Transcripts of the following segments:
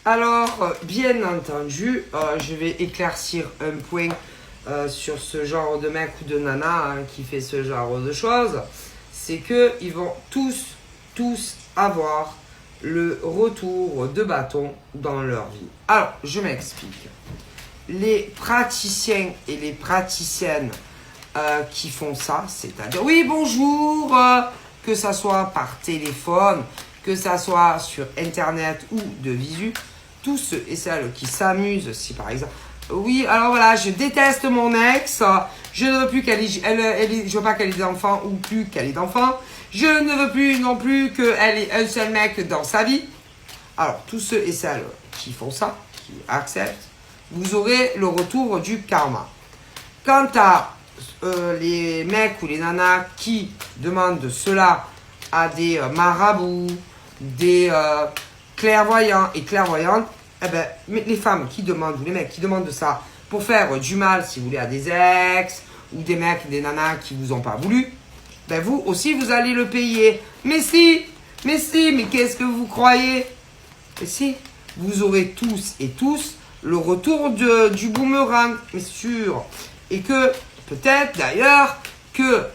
Alors, bien entendu, je vais éclaircir un point sur ce genre de mec ou de nana qui fait ce genre de choses. C'est qu'ils vont tous avoir le retour de bâton dans leur vie. Alors, je m'explique. Les praticiens et les praticiennes qui font ça, c'est-à-dire, oui, bonjour, que ça soit par téléphone, que ça soit sur Internet ou de visu, tous ceux et celles qui s'amusent, si par exemple, oui, alors voilà, je déteste mon ex, je ne veux plus je veux pas qu'elle ait des enfants ou plus qu'elle ait d'enfants, je ne veux plus non plus qu'elle ait un seul mec dans sa vie. Alors, tous ceux et celles qui font ça, qui acceptent, vous aurez le retour du karma. Quant à les mecs ou les nanas qui demandent cela à des marabouts, des clairvoyants et clairvoyantes, eh ben, les femmes qui demandent, ou les mecs qui demandent ça pour faire du mal, si vous voulez, à des ex, ou des mecs, des nanas qui vous ont pas voulu, ben vous aussi, vous allez le payer. Mais qu'est-ce que vous croyez? Mais si, vous aurez tous et tous le retour du boomerang, mais sûr. Et que, peut-être d'ailleurs, que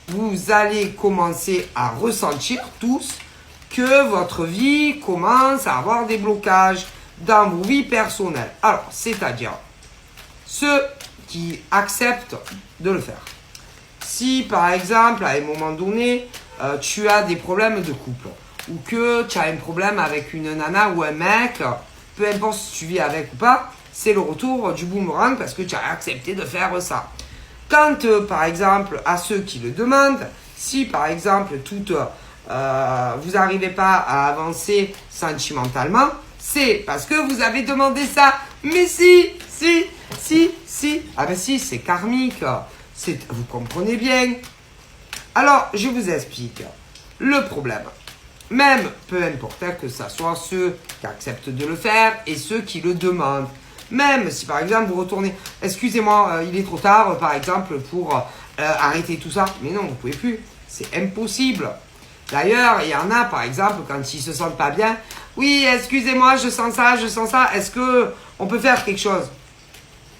vous allez commencer à ressentir tous que votre vie commence à avoir des blocages dans vos vies personnelles. Alors, c'est-à-dire, ceux qui acceptent de le faire. Si, par exemple, à un moment donné, tu as des problèmes de couple, ou que tu as un problème avec une nana ou un mec, peu importe si tu vis avec ou pas, c'est le retour du boomerang parce que tu as accepté de faire ça. Quant, par exemple, à ceux qui le demandent, si, par exemple, vous n'arrivez pas à avancer sentimentalement, c'est parce que vous avez demandé ça. Mais si. Ah ben si, c'est karmique. Vous comprenez bien. Alors, je vous explique. Le problème, même peu importe que ça soit ceux qui acceptent de le faire et ceux qui le demandent. Même si par exemple vous retournez, excusez-moi, il est trop tard par exemple pour arrêter tout ça. Mais non, vous ne pouvez plus. C'est impossible. D'ailleurs, il y en a par exemple quand ils se sentent pas bien. Oui, excusez-moi, je sens ça. Est-ce que on peut faire quelque chose?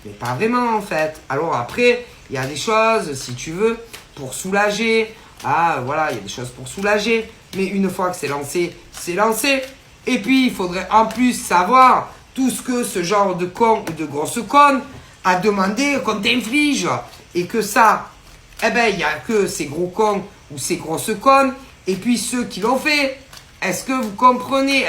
Mais pas vraiment en fait. Alors après, il y a des choses, si tu veux, pour soulager. Ah voilà, il y a des choses pour soulager. Mais une fois que c'est lancé, c'est lancé. Et puis, il faudrait en plus savoir tout ce que ce genre de con ou de grosse conne a demandé qu'on t'inflige. Et que ça, eh ben, il n'y a que ces gros cons ou ces grosses connes. Et puis ceux qui l'ont fait. Est-ce que vous comprenez?